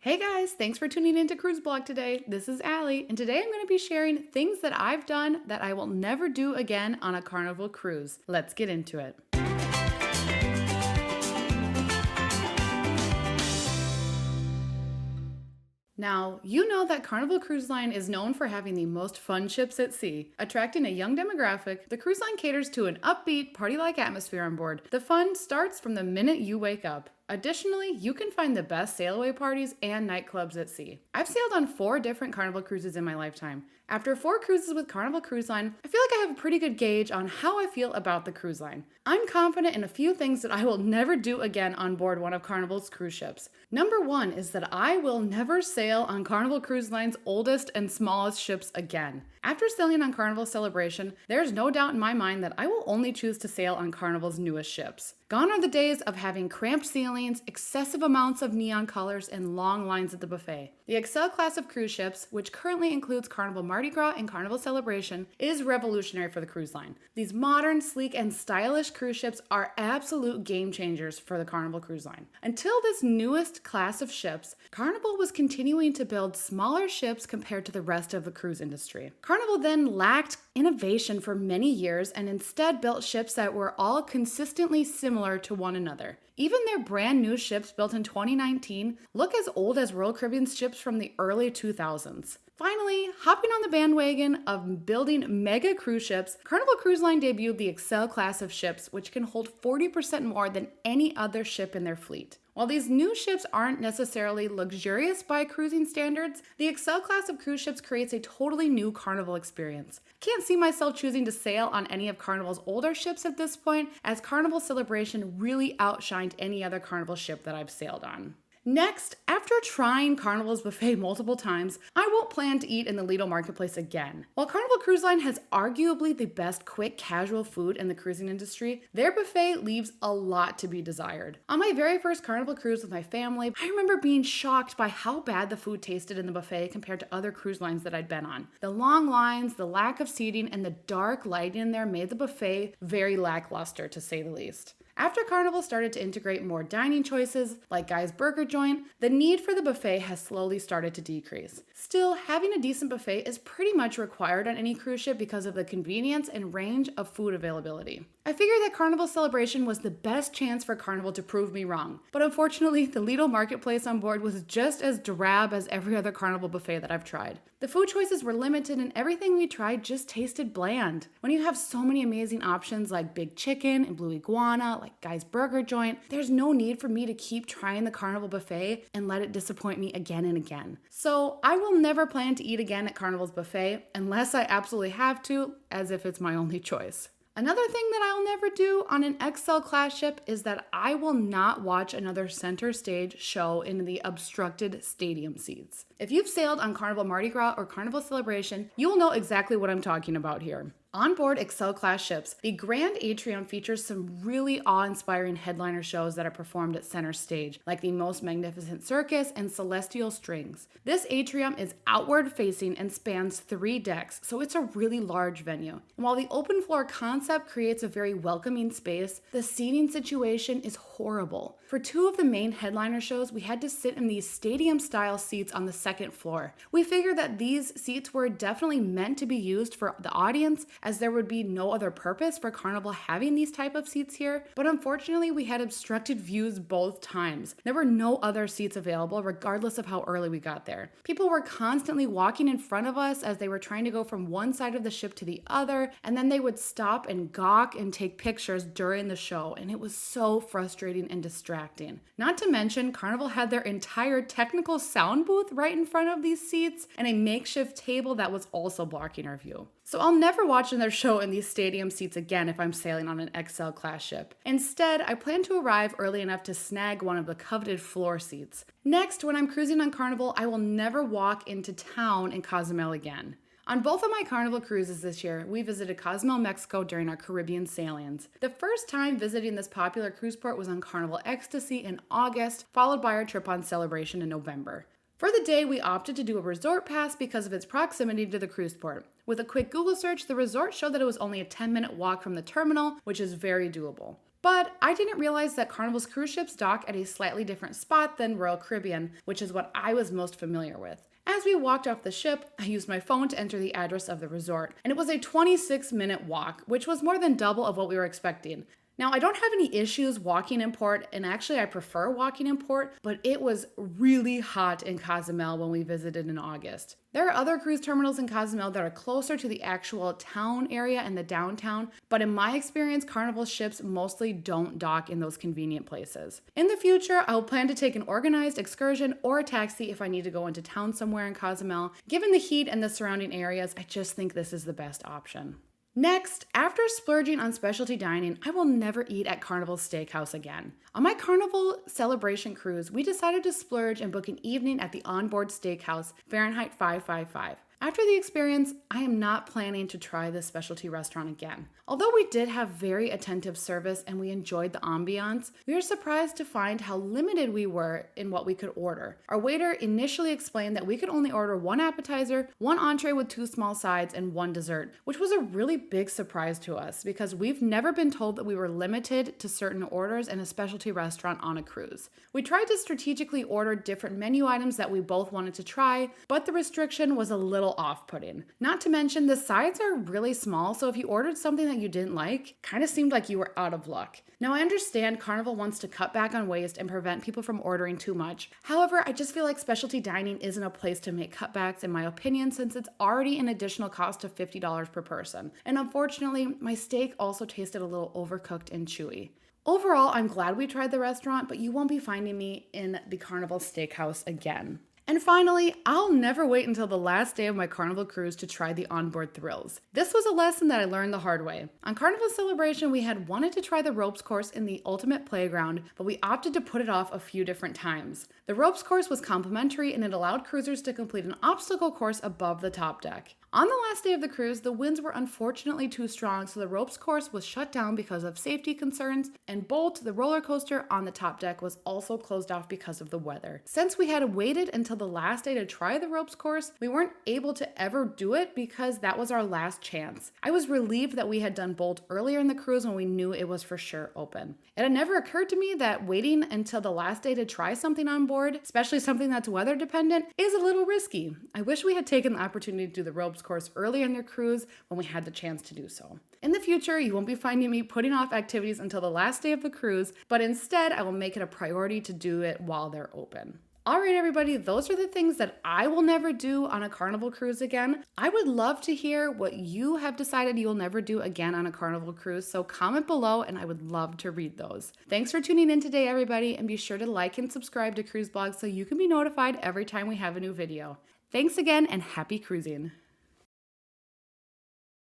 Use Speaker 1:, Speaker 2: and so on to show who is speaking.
Speaker 1: Hey guys, thanks for tuning in to Cruise Blog today. This is Allie, and today I'm going to be sharing things that I've done that I will never do again on a Carnival cruise. Let's get into it. Now, you know that Carnival Cruise Line is known for having the most fun ships at sea. Attracting a young demographic, the cruise line caters to an upbeat, party-like atmosphere on board. The fun starts from the minute you wake up. Additionally, you can find the best sail-away parties and nightclubs at sea. I've sailed on 4 different Carnival cruises in my lifetime. After 4 cruises with Carnival Cruise Line, I feel like I have a pretty good gauge on how I feel about the cruise line. I'm confident in a few things that I will never do again on board one of Carnival's cruise ships. Number 1 is that I will never sail on Carnival Cruise Line's oldest and smallest ships again. After sailing on Carnival Celebration, there's no doubt in my mind that I will only choose to sail on Carnival's newest ships. Gone are the days of having cramped ceilings, excessive amounts of neon colors, and long lines at the buffet. The Excel class of cruise ships, which currently includes Carnival Mardi Gras and Carnival Celebration, is revolutionary for the cruise line. These modern, sleek, and stylish cruise ships are absolute game changers for the Carnival Cruise Line. Until this newest class of ships, Carnival was continuing to build smaller ships compared to the rest of the cruise industry. Carnival then lacked innovation for many years and instead built ships that were all consistently similar to one another. Even their brand new ships built in 2019 look as old as Royal Caribbean's ships from the early 2000s. Finally, hopping on the bandwagon of building mega cruise ships, Carnival Cruise Line debuted the Excel class of ships, which can hold 40% more than any other ship in their fleet. While these new ships aren't necessarily luxurious by cruising standards, the Excel class of cruise ships creates a totally new Carnival experience. I can't see myself choosing to sail on any of Carnival's older ships at this point, as Carnival Celebration really outshined any other Carnival ship that I've sailed on. Next, after trying Carnival's buffet multiple times, I won't plan to eat in the Lido Marketplace again. While Carnival Cruise Line has arguably the best quick casual food in the cruising industry, their buffet leaves a lot to be desired. On my very first Carnival cruise with my family, I remember being shocked by how bad the food tasted in the buffet compared to other cruise lines that I'd been on. The long lines, the lack of seating, and the dark lighting in there made the buffet very lackluster, to say the least. After Carnival started to integrate more dining choices, like Guy's Burger Joint, the need for the buffet has slowly started to decrease. Still, having a decent buffet is pretty much required on any cruise ship because of the convenience and range of food availability. I figured that Carnival Celebration was the best chance for Carnival to prove me wrong, but unfortunately, the Lido Marketplace on board was just as drab as every other Carnival buffet that I've tried. The food choices were limited and everything we tried just tasted bland. When you have so many amazing options like Big Chicken and Blue Iguana, like Guy's Burger Joint, there's no need for me to keep trying the Carnival buffet and let it disappoint me again and again. So I will never plan to eat again at Carnival's buffet unless I absolutely have to, as if it's my only choice. Another thing that I'll never do on an XL class ship is that I will not watch another center stage show in the obstructed stadium seats. If you've sailed on Carnival Mardi Gras or Carnival Celebration, you'll know exactly what I'm talking about here. On board Excel class ships, the Grand Atrium features some really awe-inspiring headliner shows that are performed at center stage, like the Most Magnificent Circus and Celestial Strings. This atrium is outward facing and spans 3 decks, so it's a really large venue. And while the open floor concept creates a very welcoming space, the seating situation is horrible. For 2 of the main headliner shows, we had to sit in these stadium-style seats on the 2nd floor. We figured that these seats were definitely meant to be used for the audience, as there would be no other purpose for Carnival having these type of seats here, but unfortunately we had obstructed views both times. There were no other seats available regardless of how early we got there. People were constantly walking in front of us as they were trying to go from one side of the ship to the other, and then they would stop and gawk and take pictures during the show, and it was so frustrating and distracting. Not to mention, Carnival had their entire technical sound booth right in front of these seats and a makeshift table that was also blocking our view. So I'll never watch another show in these stadium seats again if I'm sailing on an XL class ship. Instead, I plan to arrive early enough to snag one of the coveted floor seats. Next, when I'm cruising on Carnival, I will never walk into town in Cozumel again. On both of my Carnival cruises this year, we visited Cozumel, Mexico during our Caribbean sailings. The first time visiting this popular cruise port was on Carnival Ecstasy in August, followed by our trip on Celebration in November. For the day, we opted to do a resort pass because of its proximity to the cruise port. With a quick Google search, the resort showed that it was only a 10-minute walk from the terminal, which is very doable. But I didn't realize that Carnival's cruise ships dock at a slightly different spot than Royal Caribbean, which is what I was most familiar with. As we walked off the ship, I used my phone to enter the address of the resort, and it was a 26-minute walk, which was more than double of what we were expecting. Now, I don't have any issues walking in port, and actually I prefer walking in port, but it was really hot in Cozumel when we visited in August. There are other cruise terminals in Cozumel that are closer to the actual town area and the downtown, but in my experience, Carnival ships mostly don't dock in those convenient places. In the future, I will plan to take an organized excursion or a taxi if I need to go into town somewhere in Cozumel. Given the heat and the surrounding areas, I just think this is the best option. Next, after splurging on specialty dining, I will never eat at Carnival Steakhouse again. On my Carnival Celebration cruise, we decided to splurge and book an evening at the onboard steakhouse, Fahrenheit 555. After the experience, I am not planning to try this specialty restaurant again. Although we did have very attentive service and we enjoyed the ambiance, we were surprised to find how limited we were in what we could order. Our waiter initially explained that we could only order one appetizer, one entree with 2 small sides, and 1 dessert, which was a really big surprise to us because we've never been told that we were limited to certain orders in a specialty restaurant on a cruise. We tried to strategically order different menu items that we both wanted to try, but the restriction was a little off-putting. Not to mention, the sides are really small, so if you ordered something that you didn't like, kind of seemed like you were out of luck. Now, I understand Carnival wants to cut back on waste and prevent people from ordering too much. However, I just feel like specialty dining isn't a place to make cutbacks, in my opinion, since it's already an additional cost of $50 per person. And unfortunately, my steak also tasted a little overcooked and chewy. Overall, I'm glad we tried the restaurant, but you won't be finding me in the Carnival Steakhouse again. And finally, I'll never wait until the last day of my Carnival cruise to try the onboard thrills. This was a lesson that I learned the hard way. On Carnival Celebration, we had wanted to try the ropes course in the Ultimate Playground, but we opted to put it off a few different times. The ropes course was complimentary and it allowed cruisers to complete an obstacle course above the top deck. On the last day of the cruise, the winds were unfortunately too strong, so the ropes course was shut down because of safety concerns, and Bolt, the roller coaster on the top deck, was also closed off because of the weather. Since we had waited until the last day to try the ropes course, we weren't able to ever do it because that was our last chance. I was relieved that we had done Bolt earlier in the cruise when we knew it was for sure open. It had never occurred to me that waiting until the last day to try something on board, especially something that's weather dependent, is a little risky. I wish we had taken the opportunity to do the ropes course earlier in their cruise when we had the chance to do so. In the future, you won't be finding me putting off activities until the last day of the cruise, but instead I will make it a priority to do it while they're open. All right, everybody, those are the things that I will never do on a Carnival cruise again. I would love to hear what you have decided you'll never do again on a Carnival cruise, so comment below and I would love to read those. Thanks for tuning in today, everybody, and be sure to like and subscribe to Cruise Blog so you can be notified every time we have a new video. Thanks again and happy cruising.